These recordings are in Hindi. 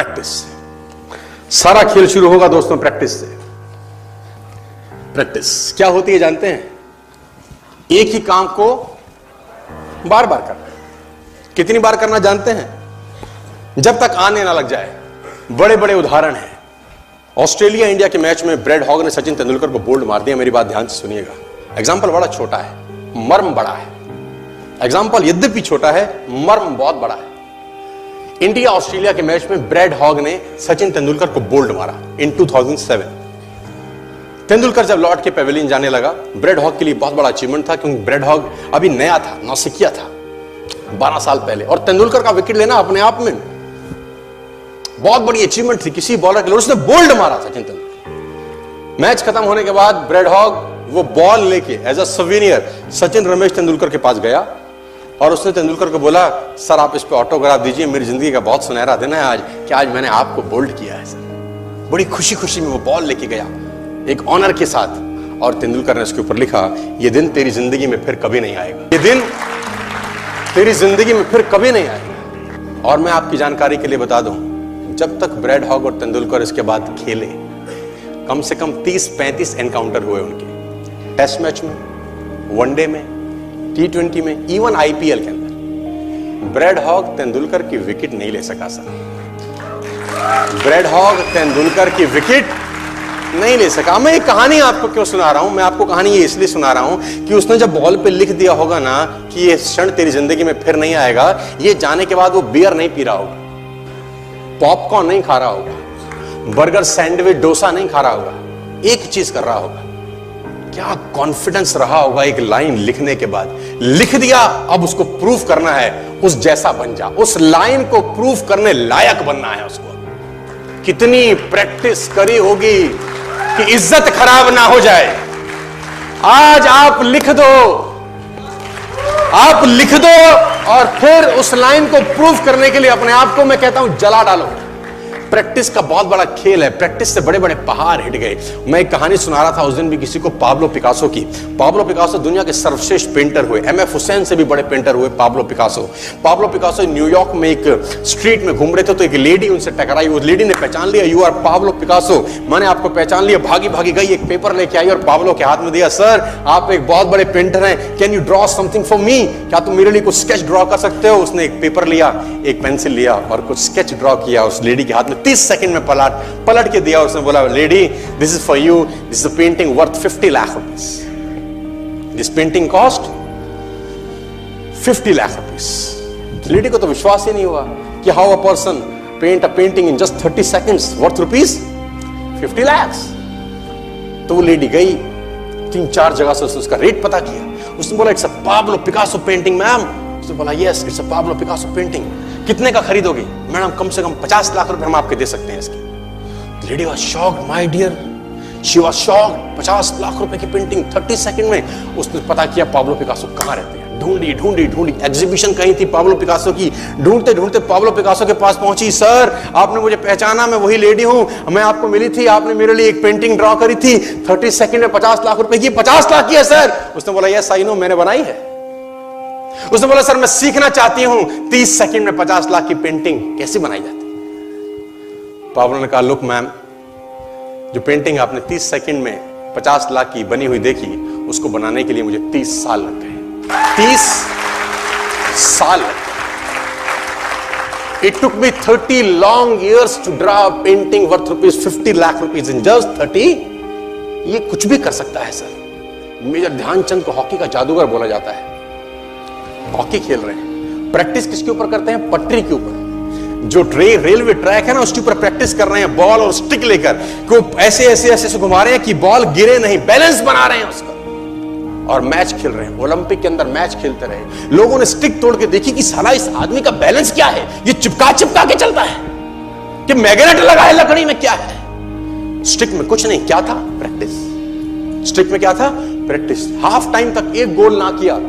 प्रैक्टिस से। सारा खेल शुरू होगा दोस्तों प्रैक्टिस से। प्रैक्टिस क्या होती है जानते हैं? एक ही काम को बार बार करना। कितनी बार करना जानते हैं? जब तक आने ना लग जाए। बड़े बड़े उदाहरण हैं। ऑस्ट्रेलिया इंडिया के मैच में ब्रैड हॉग ने सचिन तेंदुलकर को बोल्ड मार दिया। मेरी बात ध्यान से सुनिएगा। एग्जाम्पल बड़ा छोटा है, मर्म बड़ा है। एग्जाम्पल यद्यपि छोटा है, मर्म बहुत बड़ा है। इंडिया ऑस्ट्रेलिया के मैच में ब्रैड हॉग ने सचिन तेंदुलकर को बोल्ड मारा इन 2007। तेंदुलकर जब लौट के पेविलियन जाने लगा, ब्रैड हॉग के लिए बहुत बड़ा अचीवमेंट था, क्योंकि ब्रैड हॉग अभी नया था, नौसिखिया था 12 साल पहले, और तेंदुलकर का विकेट लेना अपने आप में बहुत बड़ी अचीवमेंट थी किसी बॉलर के लिए। उसने बोल्ड मारा सचिन तेंदुलकर। मैच खत्म होने के बाद ब्रैड हॉग वो बॉल लेके as a souvenir Sachin Ramesh Tendulkar के पास गया और उसने तेंदुलकर को बोला, सर आप इस पे ऑटोग्राफ दीजिए, मेरी जिंदगी का बहुत सुनहरा दिन है आज कि आज मैंने आपको बोल्ड किया है सर। बड़ी खुशी खुशी में वो बॉल लेके गया एक ऑनर के साथ, और तेंदुलकर ने उसके ऊपर लिखा, ये दिन तेरी जिंदगी में फिर कभी नहीं आएगा, ये दिन तेरी जिंदगी में फिर कभी नहीं आएगा। और मैं आपकी जानकारी के लिए बता दूं, जब तक ब्रैड हॉग और तेंदुलकर इसके बाद खेले, कम से कम 30-35 एनकाउंटर हुए उनके, टेस्ट मैच में, वनडे में, T20 में, इवन IPL के अंदर। ब्रैड हॉग तेंदुलकर की विकेट नहीं ले सका सर। ब्रैड हॉग तेंदुलकर की विकेट नहीं ले सका। मैं ये कहानी आपको क्यों सुना रहा हूं? मैं आपको कहानी ये इसलिए सुना रहा हूं कि उसने जब बॉल पे लिख दिया होगा ना कि ये क्षण तेरी जिंदगी में फिर नहीं आएगा, ये जाने के बाद वो बियर नहीं पी रहा होगा, पॉपकॉर्न नहीं खा रहा होगा, बर्गर, सैंडविच, डोसा नहीं खा रहा होगा, एक चीज कर रहा होगा। क्या कॉन्फिडेंस रहा होगा एक लाइन लिखने के बाद। लिख दिया, अब उसको प्रूफ करना है, उस जैसा बन जा। उस लाइन को प्रूफ करने लायक बनना है उसको। कितनी प्रैक्टिस करी होगी कि इज्जत खराब ना हो जाए। आज आप लिख दो, आप लिख दो, और फिर उस लाइन को प्रूफ करने के लिए अपने आप को मैं कहता हूं जला डालो। प्रैक्टिस का बहुत बड़ा खेल है। प्रैक्टिस से बड़े बड़े पहाड़ हिट गए। मैं एक कहानी सुना रहा था उस दिन भी किसी को, पाब्लो पिकासो की। पाब्लो पिकासो दुनिया के सर्वश्रेष्ठ पेंटर हुए। MF हुसैन से भी बड़े पेंटर हुए Pablo Picasso. Pablo Picasso New York में एक स्ट्रीट में घूम रहे थे तो एक लेडी उनसे टकराई। उस लेडी ने पहचान लिया, यू आर पाब्लो पिकासो, मैंने आपको पहचान लिया। भागी भागी गई, एक पेपर लेके आई और पाब्लो के हाथ में दिया। सर आप एक बहुत बड़े पेंटर हैं, can you draw something for me? क्या तुम मेरे लिए कुछ स्केच ड्रॉ कर सकते हो? उसने एक पेपर लिया, एक पेंसिल लिया और कुछ स्केच ड्रॉ किया उस लेडी के हाथ में। 30 सेकंड में पलट के दिया। उसने बोला, lady this is for you, this is a painting worth 50 lakh rupees. This painting cost 50 lakh rupees. Lady को तो विश्वास ही नहीं हुआ कि how a person paint a painting in just 30 seconds worth rupees 50 lakh. तो वो लेडी गई, 3-4 जगह से उसका रेट पता किया। उसने बोला, it's a Pablo Picasso painting ma'am. उसने बोला, yes it's a Pablo Picasso painting. कितने का खरीदोगे? मैडम कम से कम 50 लाख रुपए हम आपके दे सकते हैं इसके। Lady was shocked, my dear, she was shocked. 50 lakh रुपए की पेंटिंग 30 सेकंड में। उसने पता किया पाब्लो पिकासो कहां रहते हैं। ढूंढी ढूंढी ढूंढी, एग्जीबिशन कहीं थी पाब्लो पिकासो की। ढूंढते ढूंढते पाब्लो पिकासो के पास पहुंची। सर आपने मुझे पहचाना, मैं वही लेडी हूं, मैं आपको मिली थी, आपने मेरे लिए एक पेंटिंग ड्रॉ करी थी 30 सेकंड में 50 लाख रुपए की। 50 लाख की है सर। उसने बोला, यस आई नो, मैंने बनाई है। उसने बोला, सर मैं सीखना चाहती हूं 30 सेकंड में 50 लाख की पेंटिंग कैसे बनाई जाती। पाब्लो ने कहा, लुक मैम, जो पेंटिंग आपने 30 सेकंड में 50 लाख की बनी हुई देखी, उसको बनाने के लिए मुझे 30 साल लग गए। 30 साल लग गए। It took me 30 long years to draw a painting worth rupees 50 lakh rupees in just 30। ये कुछ भी कर सकता है सर। मेजर ध्यानचंद को हॉकी का जादूगर बोला जाता है। हॉकी खेल रहे हैं, प्रैक्टिस किसके ऊपर करते हैं? पटरी के ऊपर। जो रेलवे ट्रैक है ना, उसके ऊपर प्रैक्टिस कर रहे हैं, बॉल और स्टिक लेकर को ऐसे ऐसे ऐसे से घुमा रहे हैं कि बॉल गिरे नहीं, बैलेंस बना रहे हैं उसका, और मैच खेल रहे हैं। ओलंपिक के अंदर मैच खेलते रहे। लोगों ने स्टिक तोड़ के देखी कि साला इस आदमी का बैलेंस क्या है, ये चिपका चिपका के चलता है कि मैग्नेट लगा है लकड़ी में, क्या है? स्टिक में कुछ नहीं, क्या था? प्रैक्टिस। स्टिक में क्या था? प्रैक्टिस। हाफ टाइम तक एक गोल ना किया।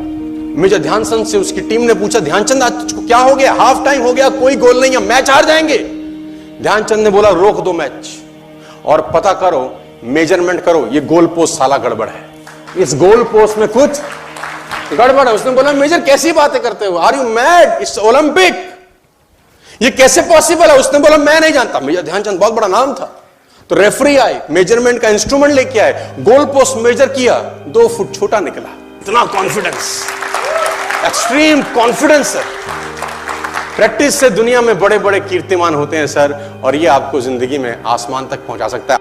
मेजर ध्यानचंद से उसकी टीम ने पूछा, ध्यानचंद आज तुझको क्या हो गया? हाफ टाइम हो गया, कोई गोल नहीं है, मैच हार जाएंगे। ध्यानचंद ने बोला, रोक दो मैच और पता करो, मेजरमेंट करो, ये गोल पोस्ट साला गड़बड़ है, इस गोल पोस्ट में कुछ गड़बड़ है। उसने बोला, मेजर कैसी बातें करते हो? Are you mad? It's Olympic. ये कैसे पॉसिबल है? उसने बोला मैं नहीं जानता। मेजर ध्यानचंद बहुत बड़ा नाम था। तो रेफरी आए, मेजरमेंट का इंस्ट्रूमेंट लेके आए, गोल पोस्ट मेजर किया, 2 फुट छोटा निकला। इतना कॉन्फिडेंस, एक्सट्रीम कॉन्फिडेंस है। प्रैक्टिस से दुनिया में बड़े बड़े कीर्तिमान होते हैं सर, और ये आपको जिंदगी में आसमान तक पहुंचा सकता है।